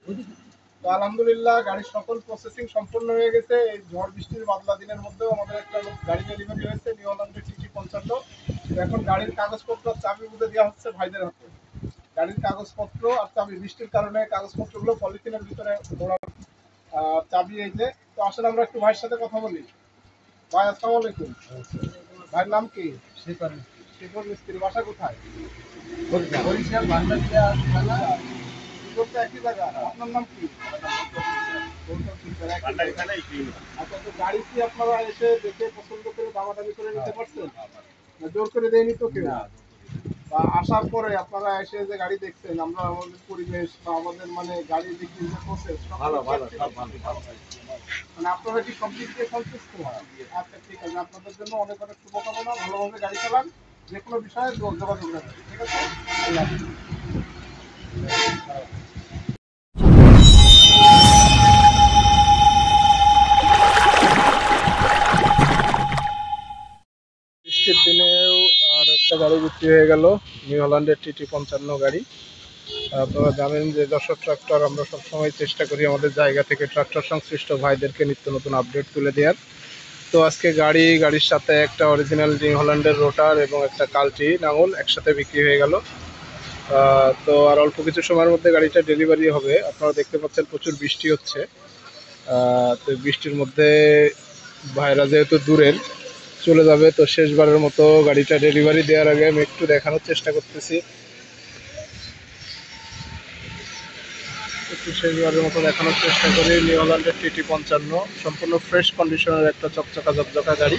তো আলহামদুলিল্লাহ গাড়ির সকল প্রসেসিং সম্পূর্ণ হয়ে গেছে। এই ঝড় বৃষ্টির বাদলা দিনের মধ্যেও আমাদের একটা গাড়ি ডেলিভারি হয়েছে নিউ হল্যান্ডের TT55। তো এখন গাড়ির কাগজপত্র চাবি বুঝে দেওয়া হচ্ছে ভাইদের হাতে। গাড়ির কাগজপত্র আর চাবি, বৃষ্টির কারণে কাগজপত্রগুলো পলিথিনের ভিতরে ওরা চাবি এই যে। তো আসলে আমরা একটু ভাইয়ের সাথে কথা বলি। ভাই আসসালামু আলাইকুম। ভাইয়ের নাম কি? শিখর মিস্ত্রি। বাসা কোথায়? বরিশাল ভান্ডারিয়া থানা। শিখর একই জায়গা। আপনার নাম কি? আচ্ছা, তো গাড়ি কি আপনারা এসে দেখে পছন্দ করে দামাদামি করে নিতে পারছেন? না জোর করে দেয়নি তো কেউ? বা আসার পরে আপনারা এসে যে গাড়ি দেখছেন, আমরা আমাদের পরিবেশ বা আমাদের মানে গাড়ি বিক্রির যে প্রসেস ভালো ভালো সব ভালো মানে আপনারা কি সব দিক দিয়ে সন্তুষ্ট? আচ্ছা ঠিক আছে, আপনাদের জন্য অনেক অনেক শুভকামনা। ভালোভাবে গাড়ি চালান, যে কোনো বিষয়ে যোগাযোগ রাখবেন। ঠিক আছে, আল্লাহ হাফেজ। বৃষ্টির দিনেও আর একটা গাড়ি বিক্রি হয়ে গেল, নিউ হল্যান্ডের TT55 গাড়ি। আপনারা জানেন যে যশোর ট্রাক্টর আমরা সবসময় চেষ্টা করি আমাদের জায়গা থেকে ট্রাক্টর সংশ্লিষ্ট ভাইদেরকে নিত্য নতুন আপডেট তুলে দেওয়ার। তো আজকে গাড়ির সাথে একটা অরিজিনাল নিউ হল্যান্ডের রোটার এবং একটা কাল্টি নাঙল একসাথে বিক্রি হয়ে গেল। তো আর অল্প কিছু সময়ের মধ্যে গাড়িটা ডেলিভারি হবে। আপনারা দেখতে পাচ্ছেন প্রচুর বৃষ্টি হচ্ছে। তো বৃষ্টির মধ্যে ভাইরা যেহেতু দূরের চলে যাবে, তো শেষবারের মতো গাড়িটা ডেলিভারি দেওয়ার আগে আমি একটু দেখানোর চেষ্টা করতেছি। একটু শেষবারের মতো দেখানোর চেষ্টা করি নিউ হল্যান্ডের TT55 সম্পূর্ণ ফ্রেশ কন্ডিশনের একটা চকচকা ঝকঝকা গাড়ি।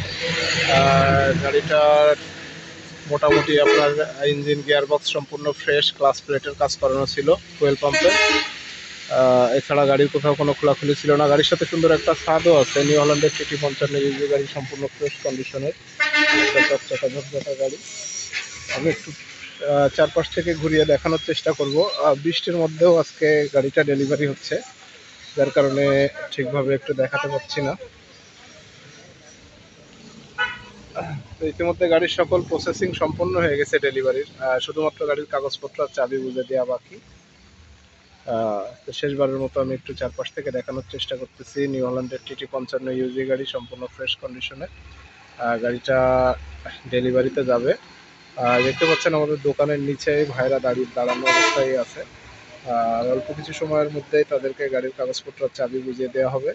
গাড়িটার মোটামুটি আপনার ইঞ্জিন গিয়ারবক্স সম্পূর্ণ ফ্রেশ, ক্লাস প্লেটের কাজ করানো ছিল, ফুয়েল পাম্পে। এছাড়া গাড়ির কোথাও কোনো খোলাখুলি ছিল না। গাড়ির সাথে সুন্দর একটা ছাদও আছে। নিউ হল্যান্ডের TT55 ইউজি গাড়ি, সম্পূর্ণ ফ্রেশ কন্ডিশনের একটা চকচকা ঝকঝকা গাড়ি। আমি একটু চারপাশ থেকে ঘুরিয়ে দেখানোর চেষ্টা করব। বৃষ্টির মধ্যেও আজকে গাড়িটা ডেলিভারি হচ্ছে, যার কারণে ঠিকভাবে একটু দেখাতে পারছি না। তো ইতিমধ্যে গাড়ির সকল প্রসেসিং সম্পন্ন হয়ে গেছে ডেলিভারির, শুধুমাত্র গাড়ির কাগজপত্র আর চাবি বুঝে দেওয়া বাকি। তো শেষবারের মতো আমি একটু চারপাশ থেকে দেখানোর চেষ্টা করতেছি। নিউ হল্যান্ডের TT55 ইউজি গাড়ি, সম্পূর্ণ ফ্রেশ কন্ডিশনে গাড়িটা ডেলিভারিতে যাবে। দেখতে পাচ্ছেন আমাদের দোকানের নিচে ভাইরা দাঁড়ানো অবস্থায় আছে। আর অল্প কিছু সময়ের মধ্যেই তাদেরকে গাড়ির কাগজপত্র চাবি বুঝিয়ে দেওয়া হবে।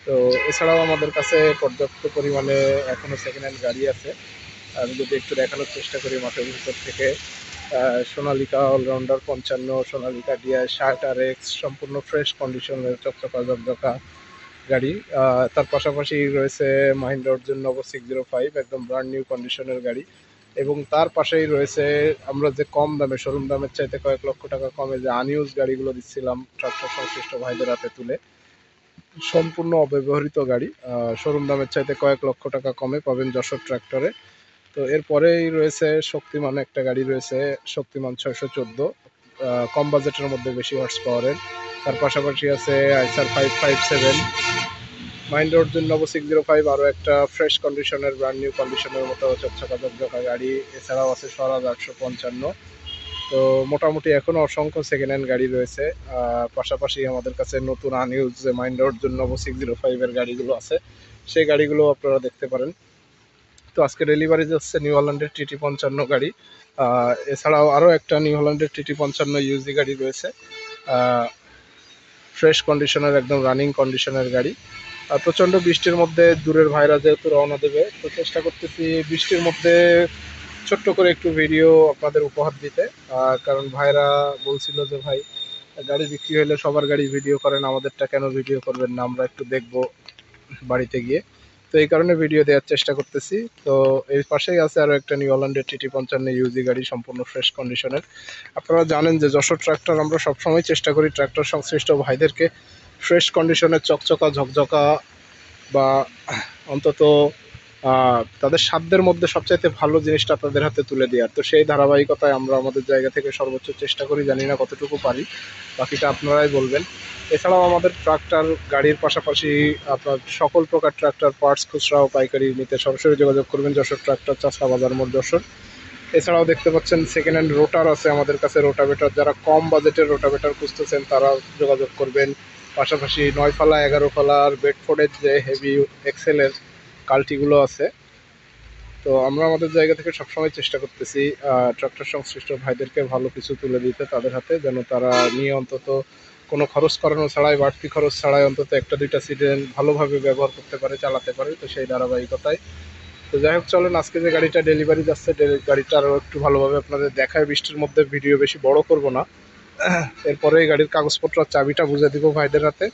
তো এছাড়াও আমাদের কাছে পর্যাপ্ত পরিমাণে এখনো সেকেন্ড হ্যান্ড গাড়ি আছে। আমি যদি একটু দেখানোর চেষ্টা করি মাঠের ভিতর থেকে, Sonalika allrounder 55, Sonalika DI 60 RX সম্পূর্ণ ফ্রেশ কন্ডিশনের চকচকা ঝকঝকা গাড়ি। তার পাশাপাশি রয়েছে মাহিন্দ্রা অর্জুন নব 605, একদম ব্র্যান্ড নিউ কন্ডিশনের গাড়ি। এবং তার পাশেই রয়েছে আমরা যে কম দামে, শোরুম দামের চাইতে কয়েক লক্ষ টাকা কমে যে আনইউজ গাড়িগুলো দিচ্ছিলাম ট্রাক্টর সংশ্লিষ্ট ভাইদের হাতে তুলে, সম্পূর্ণ অব্যবহৃত গাড়ি শোরুম দামের চাইতে কয়েক লক্ষ টাকা কমে পাবেন যশোর ট্রাক্টরে। তো এরপরেই রয়েছে শক্তিমান একটা গাড়ি রয়েছে, শক্তিমান 614, কম বাজেটের মধ্যে বেশি হর্স পাওয়ারের। তার পাশাপাশি আছে আইসার 557, মাহিন্দ্রা অর্জুন নব 605, আরও একটা ফ্রেশ কন্ডিশনের ব্র্যান্ড নিউ কন্ডিশনের মতো চকচকা ঝকঝকা গাড়ি। এছাড়াও আছে স্বরাজ 855। তো মোটামুটি এখনও অসংখ্য সেকেন্ড হ্যান্ড গাড়ি রয়েছে। পাশাপাশি আমাদের কাছে নতুন আনইউজ যে মাহিন্দ্রা অর্জুন নব 605-এর গাড়িগুলো আছে, সেই গাড়িগুলো আপনারা দেখতে পারেন। তো আজকে ডেলিভারি যাচ্ছে নিউ হল্যান্ডের TT55 গাড়ি। এছাড়াও আরও একটা নিউ হল্যান্ডের TT55 ইউজি গাড়ি রয়েছে, ফ্রেশ কন্ডিশনের একদম রানিং কন্ডিশনের গাড়ি। আর প্রচণ্ড বৃষ্টির মধ্যে দূরের ভাইরা যেহেতু রওনা দেবে, তো চেষ্টা করতেছি বৃষ্টির মধ্যে ছোট্ট করে একটু ভিডিও আপনাদের উপহার দিতে। কারণ ভাইরা বলছিল যে ভাই গাড়ি বিক্রি হলে সবার গাড়ি ভিডিও করেন, আমাদেরটা কেন ভিডিও করবেন না, আমরা একটু দেখবো বাড়িতে গিয়ে। তো এই কারণে ভিডিও দেওয়ার চেষ্টা করতেছি। তো এর পাশেই আছে আরও একটা নিউ হল্যান্ডের TT55 ইউজি গাড়ি, সম্পূর্ণ ফ্রেশ কন্ডিশনের। আপনারা জানেন যে যশোর ট্রাক্টর আমরা সবসময় চেষ্টা করি ট্রাক্টর সংশ্লিষ্ট ভাইদেরকে ফ্রেশ কন্ডিশনের চকচকা ঝকঝকা বা অন্তত তাদের সাধ্যের মধ্যে সবচাইতে ভালো জিনিসটা তাদের হাতে তুলে দেওয়ার। তো সেই ধারাবাহিকতায় আমরা আমাদের জায়গা থেকে সর্বোচ্চ চেষ্টা করি, জানি না কতটুকু পারি, বাকিটা আপনারাই বলবেন। এছাড়াও আমাদের ট্রাক্টর গাড়ির পাশাপাশি আপনার সকল প্রকার ট্রাক্টর পার্টস খুচরা ও পাইকারি নিতে সরাসরি যোগাযোগ করবেন যশোর ট্রাক্টর, চাষা বাজার মোড়, যশোর। এছাড়াও দেখতে পাচ্ছেন সেকেন্ড হ্যান্ড রোটার আছে আমাদের কাছে, রোটাভেটার। যারা কম বাজেটের রোটাভেটার খুঁজতেছেন তারা যোগাযোগ করবেন। পাশাপাশি 9 ফালা 11 ফালার বেডফোর্ডের যে হেভি এক্সেলের কাল্টিগুলো আছে। তো আমরা আমাদের জায়গা থেকে সবসময় চেষ্টা করতেছি ট্রাক্টর সংশ্লিষ্ট ভাইদেরকে ভালো কিছু তুলে দিতে তাদের হাতে, যেন তারা নিয়ে অন্তত কোনো খরচ করানো ছাড়াই, বাড়তি খরচ ছাড়াই অন্তত একটা দুইটা সিজন ভালোভাবে ব্যবহার করতে পারে, চালাতে পারে। তো সেই ধারাবাহিকতায় তো যাই হোক, চলেন আজকে যে গাড়িটা ডেলিভারি যাচ্ছে গাড়িটা আরও একটু ভালোভাবে আপনাদের দেখায়। বৃষ্টির মধ্যে ভিডিও বেশি বড় করব না। এরপরে এই গাড়ির কাগজপত্র আর চাবিটা বুঝে দিব ভাইদের হাতে,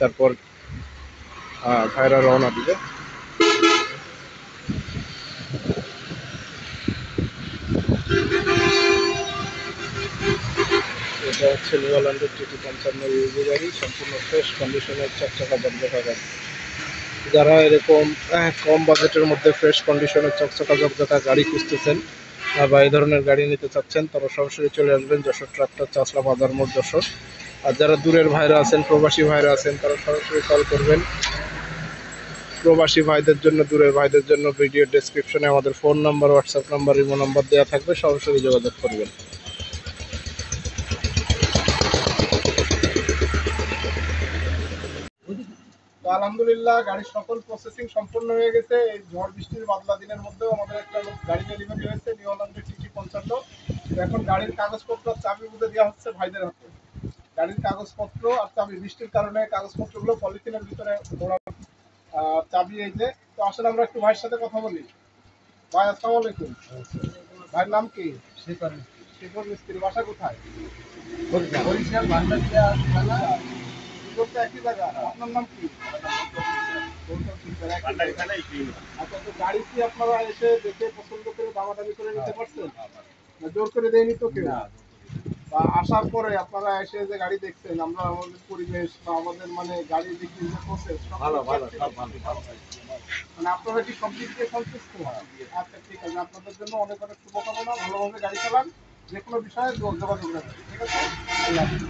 তারপর ভাইরা রওনা দিবে। এটা হচ্ছে নিউল্যান্ডের টিটি 55 ইউজি গাড়ি, সম্পূর্ণ ফ্রেশ কন্ডিশনের চকচকা জকজকা গাড়ি। যারা এরকম কম বাজেটের মধ্যে ফ্রেশ কন্ডিশনের চকচকা জকজকা গাড়ি খুঁজতেছেন বা এই ধরনের গাড়ি নিতে চাচ্ছেন, তারা সরাসরি চলে আসবেন যশোর ট্রাক্টর, চাচলা বাজার মোড়, যশোর। আর যারা দূরের ভাইরা আছেন, প্রবাসী ভাইরা আছেন, তারা সরাসরি কল করবেন। প্রবাসী ভাইদের জন্য, দূরের ভাইদের জন্য ভিডিও ডেসক্রিপশনে আমাদের phone number, WhatsApp number, imo number দেওয়া থাকবে, সরাসরি যোগাযোগ করবেন। তো আলহামদুলিল্লাহ গাড়ির সকল প্রসেসিং সম্পূর্ণ হয়ে গেছে। এই ঝড় বৃষ্টির বাদলা দিনের মধ্যেও আমাদের একটা গাড়ি ডেলিভারি হয়েছে, নিউল্যান্ডের টিটি 55। তো এখন গাড়ির কাগজপত্র আর চাবি বুঝে দেওয়া হচ্ছে ভাইদের হাতে। গাড়ির কাগজপত্র আর চাবি, বৃষ্টির কারণে কাগজপত্রগুলো পলিথিনের ভিতরে ওরা, চাবি এই যে। তো আসলে আমরা একটু ভাইয়ের সাথে কথা বলি। ভাই আসসালামু আলাইকুম। ভাইয়ের নাম কি? শিখর মিস্ত্রি। বাসা কোথায়? বরিশাল ভান্ডারিয়া থানা। দুটো তো একই জায়গা। আপনার নাম কি? আচ্ছা, তো গাড়ি কি আপনারা এসে দেখে পছন্দ করে দামাদামি করে নিতে পারছেন? না জোর করে দেয়নি তো কেউ? বা আসার পরে আপনারা এসে যে গাড়ি দেখছেন, আমরা আমাদের পরিবেশ বা আমাদের মানে গাড়ি বিক্রির যে প্রসেস, ভালো ভালো সব ভালো, মানে আপনারা কি সব দিক দিয়ে সন্তুষ্ট? আচ্ছা ঠিক আছে, আপনাদের জন্য অনেক অনেক শুভকামনা। ভালোভাবে গাড়ি চালান, যে কোনো বিষয়ে যোগাযোগ রাখবেন। ঠিক আছে, আল্লাহ হাফেজ।